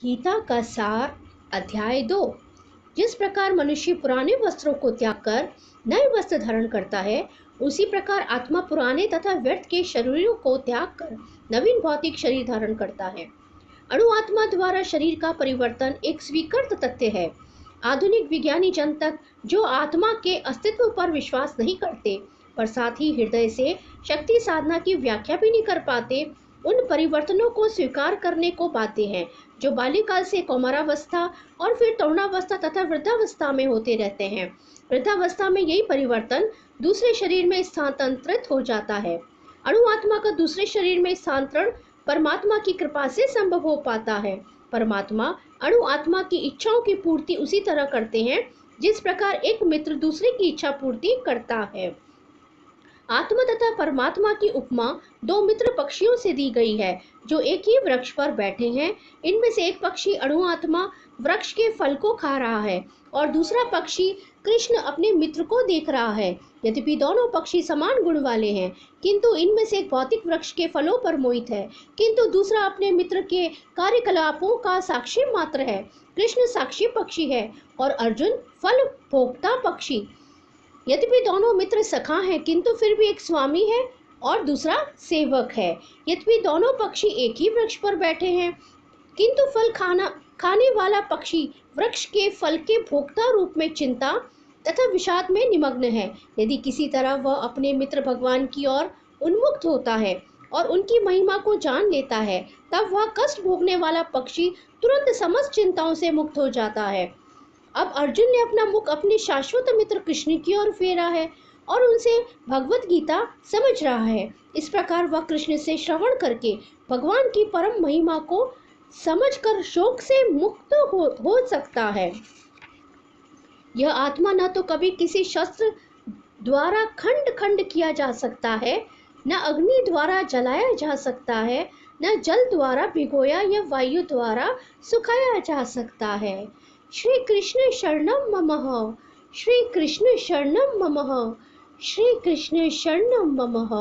गीता का सार अध्याय 2। जिस प्रकार मनुष्य पुराने वस्त्रों को त्याग कर नए वस्त्र धारण करता है, उसी प्रकार आत्मा पुराने तथा व्यर्थ के शरीरों को त्याग कर नवीन भौतिक शरीर धारण करता है। अणु आत्मा द्वारा शरीर का परिवर्तन एक स्वीकृत तथ्य है। आधुनिक विज्ञानी जन तक जो आत्मा के अस्तित्व पर विश्वास नहीं करते, पर साथ ही हृदय से शक्ति साधना की व्याख्या भी नहीं कर पाते, उन परिवर्तनों को स्वीकार करने को बाध्य हैं जो बाल्यकाल से कौमारावस्था और फिर तरुणावस्था तथा वृद्धावस्था में होते रहते हैं। वृद्धावस्था में यही परिवर्तन दूसरे शरीर में स्थानांतरित हो जाता है। अणु आत्मा का दूसरे शरीर में स्थानांतरण परमात्मा की कृपा से संभव हो पाता है। परमात्मा अणु आत्मा की इच्छाओं की पूर्ति उसी तरह करते हैं जिस प्रकार एक मित्र दूसरे की इच्छा पूर्ति करता है। आत्मा तथा परमात्मा की उपमा दो मित्र पक्षियों से दी गई है जो एक ही वृक्ष पर बैठे हैं। इनमें से एक पक्षी अणु आत्मा वृक्ष के फल को खा रहा है और दूसरा पक्षी कृष्ण अपने मित्र को देख रहा है। यद्यपि दोनों पक्षी समान गुण वाले हैं, किंतु इनमें से एक भौतिक वृक्ष के फलों पर मोहित है, किंतु दूसरा अपने मित्र के कार्यकलापों का साक्षी मात्र है। कृष्ण साक्षी पक्षी है और अर्जुन फल भोक्ता पक्षी। यद्यपि दोनों मित्र सखा हैं, किंतु फिर भी एक स्वामी है और दूसरा सेवक है। यद्यपि दोनों पक्षी एक ही वृक्ष पर बैठे हैं, किंतु फल खाने वाला पक्षी वृक्ष के फल के भोक्ता रूप में चिंता तथा विषाद में निमग्न है। यदि किसी तरह वह अपने मित्र भगवान की ओर उन्मुक्त होता है और उनकी महिमा को जान लेता है, तब वह कष्ट भोगने वाला पक्षी तुरंत समस्त चिंताओं से मुक्त हो जाता है। अब अर्जुन ने अपना मुख अपने शाश्वत मित्र कृष्ण की ओर फेरा है और उनसे भगवत गीता समझ रहा है। इस प्रकार वह कृष्ण से श्रवण करके भगवान की परम महिमा को समझकर शोक से मुक्त हो सकता है। यह आत्मा न तो कभी किसी शस्त्र द्वारा खंड खंड किया जा सकता है, न अग्नि द्वारा जलाया जा सकता है, न जल द्वारा भिगोया या वायु द्वारा सुखाया जा सकता है। श्री कृष्ण शरणम ममः, श्री कृष्ण शरणम ममः, श्री कृष्ण शरणम ममः।